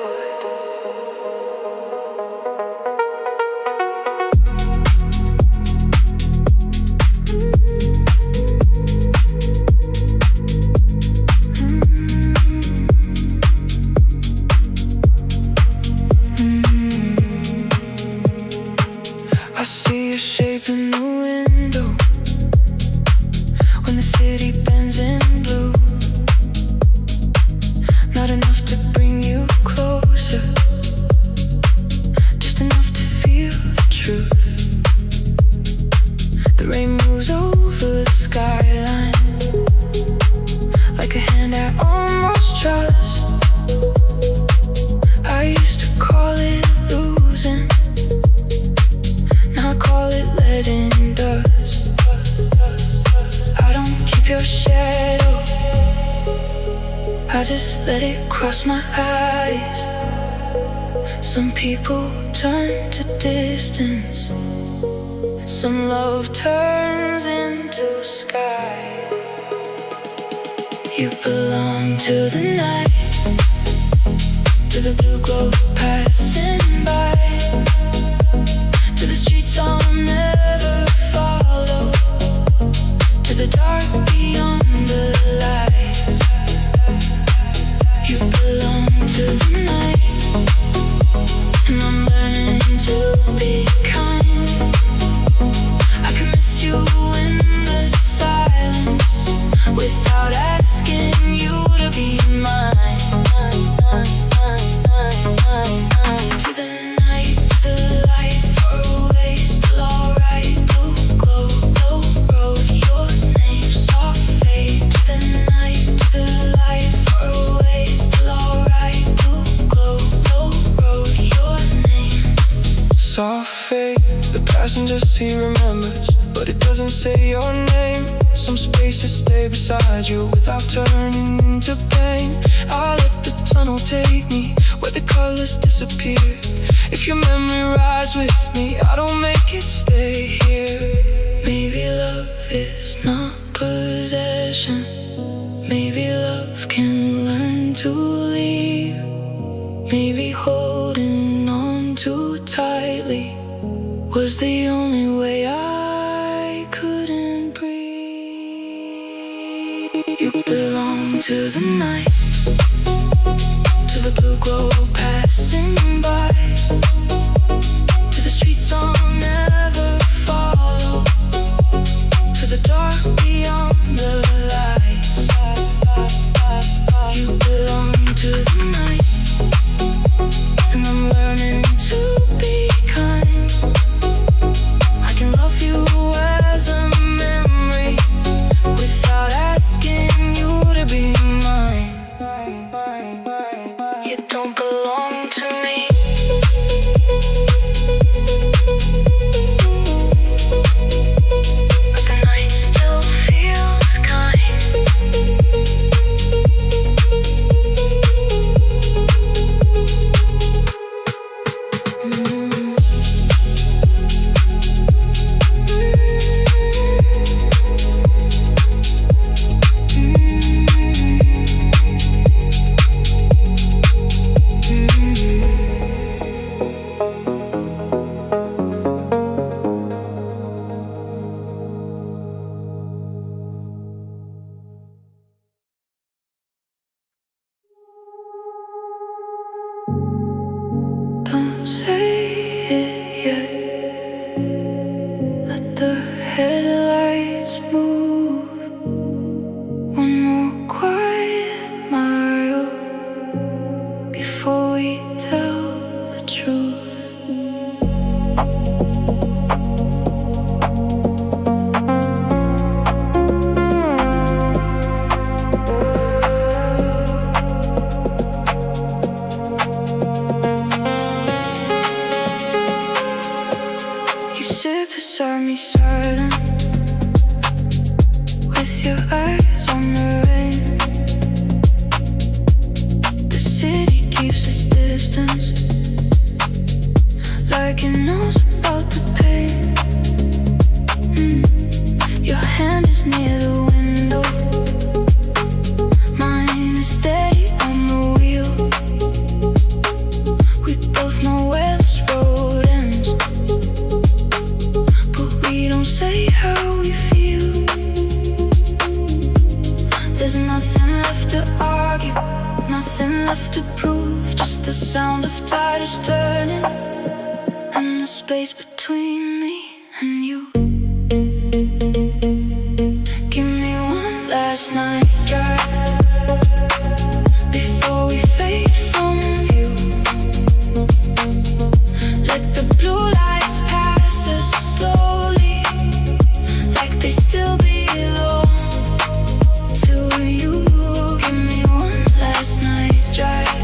I see a shape in the window when the city bends in blue. Not enough to bring you closer, just enough to feel the truth. The rain moves over the skyline like a hand I almost trust. I used to call it losing, now I call it letting dust. I don't keep your shadow, I just let it cross my eyes. Some people turn to distance, some love turns into sky. You belong to the night, to the blue glow passing by, to the streets I'll never follow, to the dark beyond the lights. You belong to the night, and I'm learning to be kind. I can miss you in the silence without asking you to be mine. To the night, the light far away, still alright. Blue glow, glow road, your name, soft fade. To the night, the light far away, still alright. Blue glow, glow road, your name. Soft fade, the passenger seat remembers, but it doesn't say your name. Some spaces stay beside you without turning into pain. I'll let the tunnel take me where the colors disappear. If your memory rides with me, I don't make it stay here. Maybe love is not possession. Maybe love can learn to leave. Maybe holding on too tightly was the only way I couldn't breathe. You belong to the night, to the blue glow passing by, to the streets I'll never follow, to the dark beyond the lights. You belong to the night, and I'm learning to be kind. I can love you as a memory without asking you to be mine. You don't belong to me. But the night still feels kind. Don't say it yet. Let the headlights move. One more quiet mile before we tell the truth. You sit beside me silent, with your eyes on the rain. The city keeps its distance, like it knows about the pain. Your hand is near the window, mine is steady on the wheel. We both know where this road ends, but we don't say how we feel. There's nothing left to argue, nothing left to prove, just the sound of tires turning and the space between me and you. Give me one last night drive before we fade from view. Let the blue lights pass us slowly, like they still belong to you. Give me one last night drive,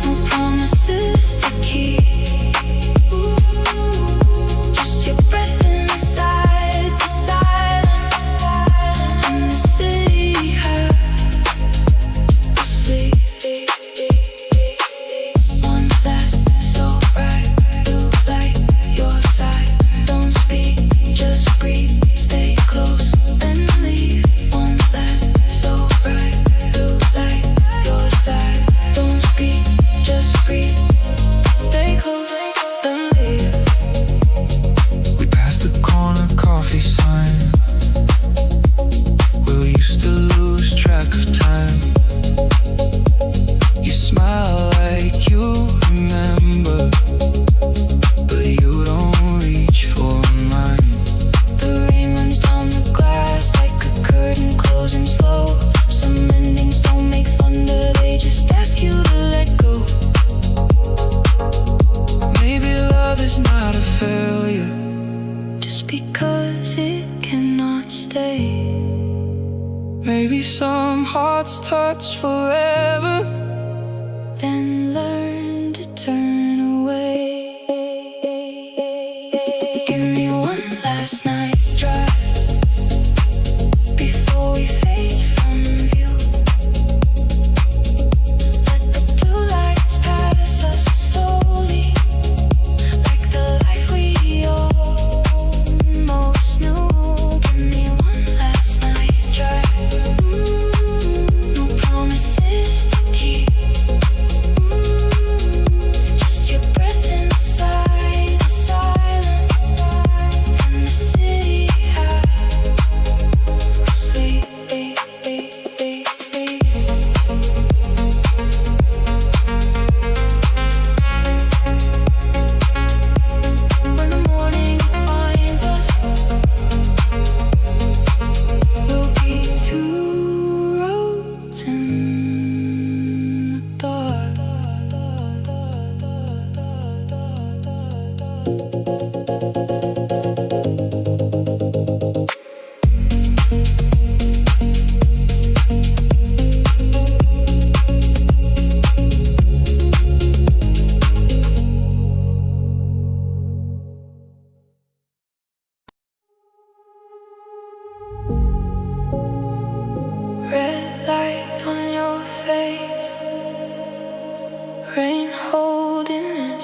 no promises to keep. Just your breath inside the silence, and the city half asleep.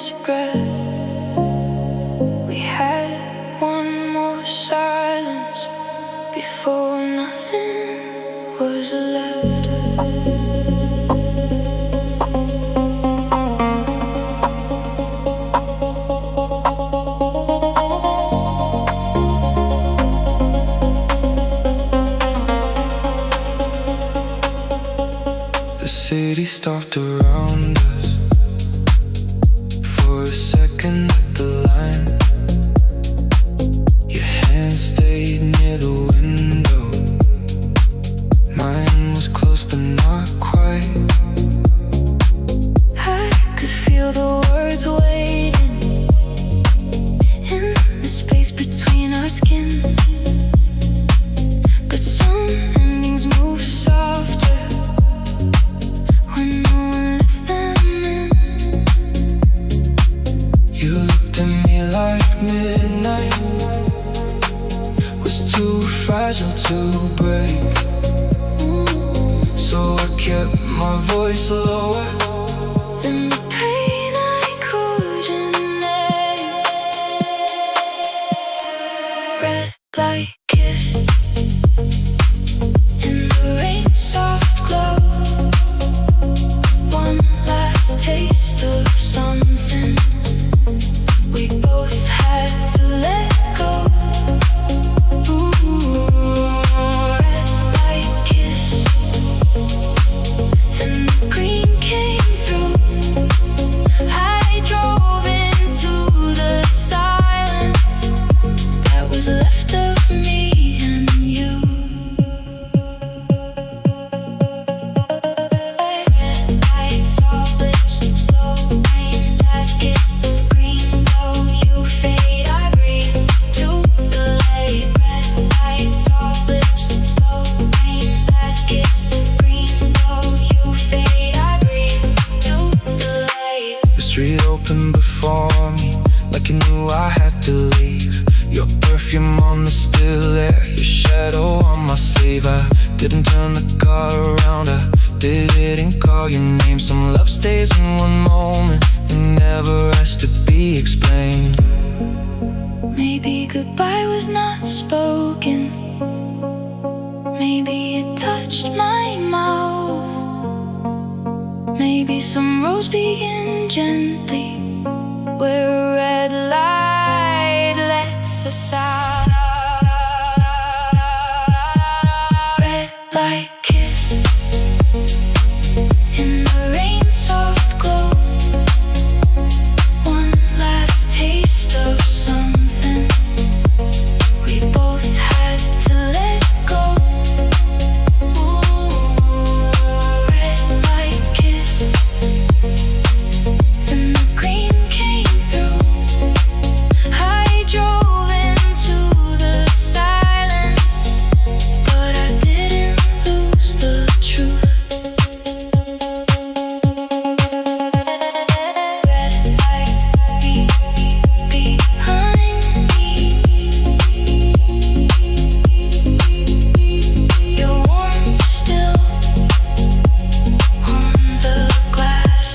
last breath. We had one more silence before nothing was left. The city stopped around us for a second at the line. Your hand stayed near the window. Mine was close but not quite. I could feel the words waiting in the space between our skin. But some endings move softer when no one lets them in. You looked at me like midnight was too fragile to break. So I kept my voice lower Then the pain I couldn't name. Red light kiss in the rain, soft glow. One last taste of something we both had to let go. Red light kiss. Then the green came through. I drove into the silence that was left of me and you. Red lights, soft lips, slow rain, last kiss, green glow, you fade, I breathe to the light. Red lights, soft lips, slow rain, last kiss, green glow, you fade, I breathe to the light. The street opened before me, like you knew I had to leave. Your perfume on the still air, your shadow on my sleeve. I didn't turn the car around, I didn't call your name. Some love stays in one moment and never has to be explained. Maybe goodbye was not spoken. Maybe it touched my mouth. Maybe some roads begin gently where a red light lets us out. Red light kiss in the rain, soft glow. One last taste of something we both had to let go. Red light kiss. Then the green came through. I drove into the silence, but I didn't lose the truth. Red light behind me. Your warmth still on the glass.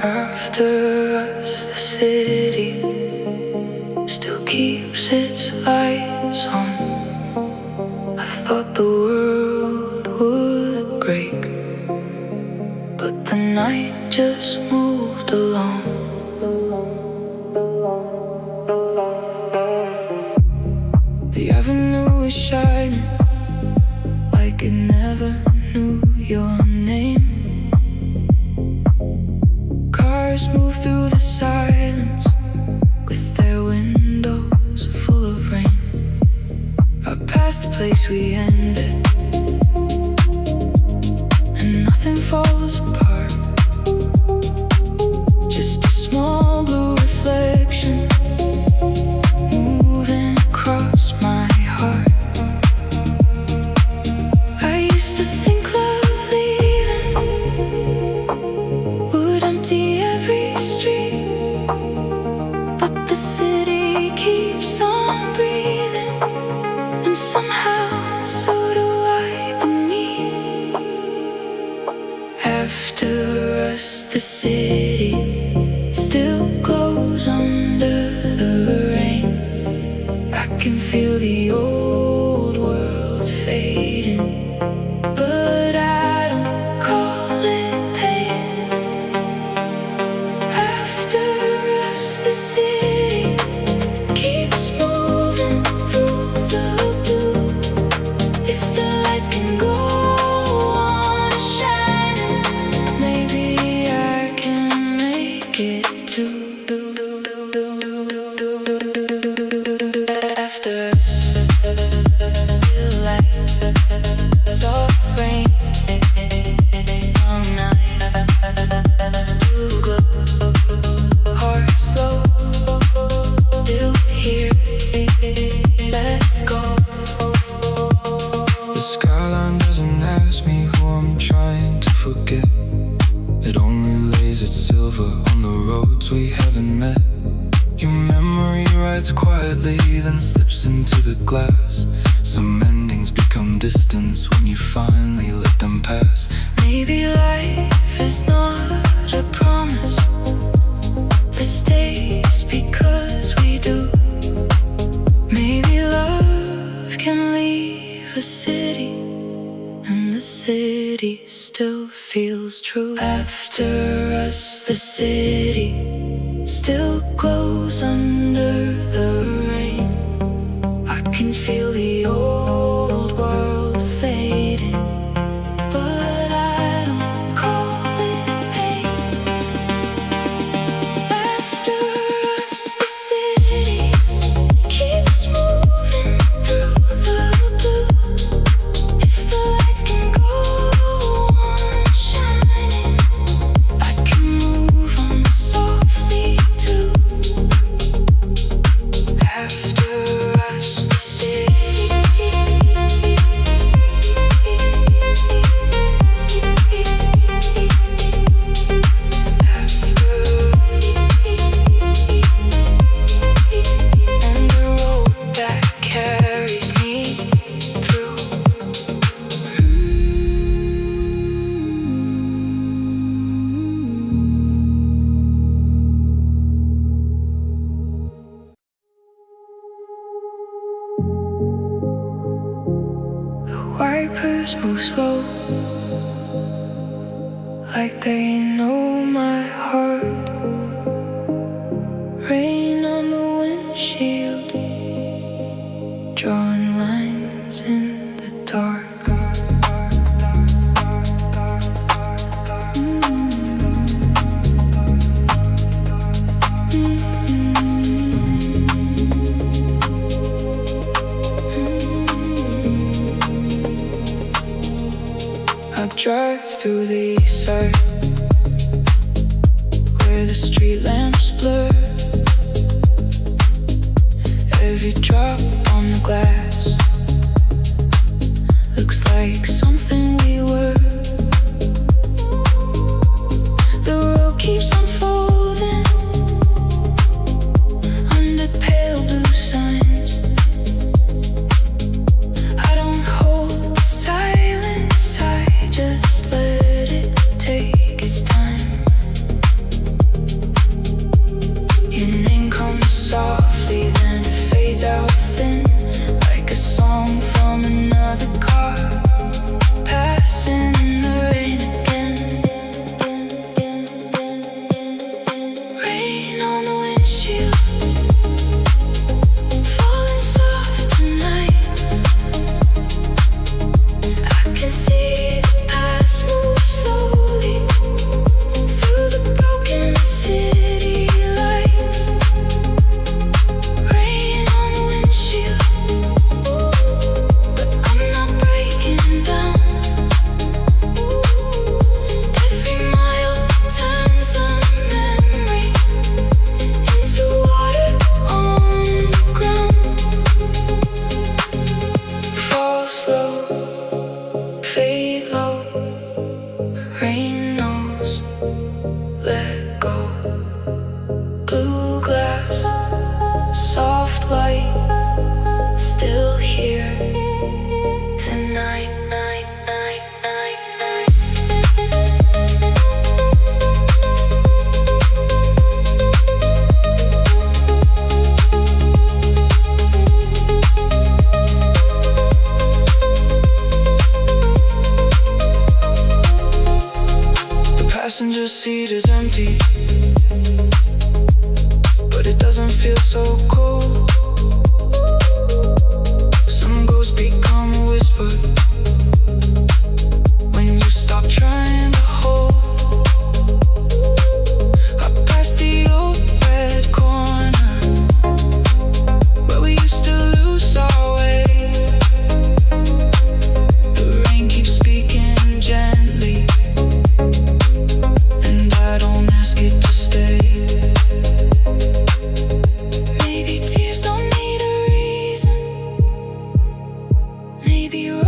After us, the city still keeps its lights on. I thought the world would break, but the night just moved along. The avenue is shining like it never knew your name. Cars move through the silence with their windows full of rain. I passed the place we ended, and nothing falls apart. Just a small blue reflection moving across my heart. I used to think lovely the city still glows under the rain. I can feel the old world fading, but I don't call it pain. After us, the city keeps moving through the blue. If the lights can go on shining, maybe I can make it too. After still like soft rain all night, blue glow, heart slow, still here, let go. The skyline doesn't ask me who I'm trying to forget. It only lays its silver on the roads we haven't met. Your memory rides quietly, then slips into the glass. Some endings become distance when you finally let them pass. Maybe life is not a promise, but stays because we do. Maybe love can leave a city, and the city still feels true. After us, the city still glows under the rain. I can feel the old world fading, but I don't call it pain. After us, the city keeps moving through the blue. If the lights can go on shining, I can move on softly too. After us, the city. And the road that carries me through. The wipers move slow, like they know my heart. Rain on the windshield, drawing lines in the dark. I drive through the east side, where the street lamps blur. Every drop on the glass looks like something we were. The road keeps unfolding under pale blue signs. I don't hold the silence, I just let it take its time. Your name comes softly, then it fades out thin, like a song from another car, passing in the rain again. Rain on the windshield, falling soft tonight. I can see the past move slowly through the broken city lights. Rain on the windshield, but I'm not breaking down. Every mile turns a memory into water on the ground. Fall slow, fade low, rain knows, let go. Blue glass, soft light, still here tonight. Night, night, night, night.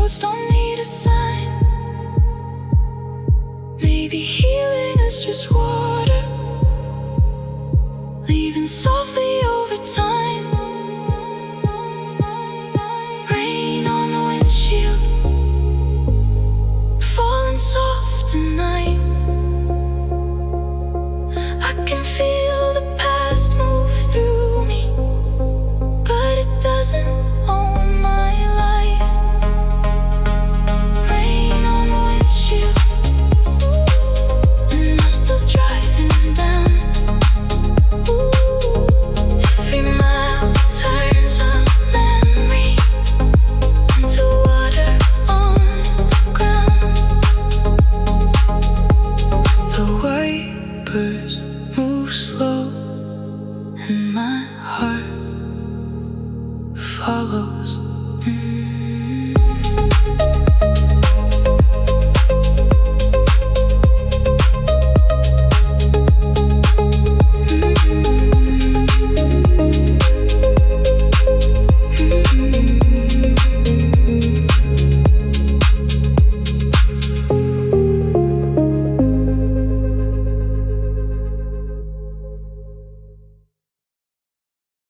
roads don't need a sign. Maybe healing is just water, leaving softly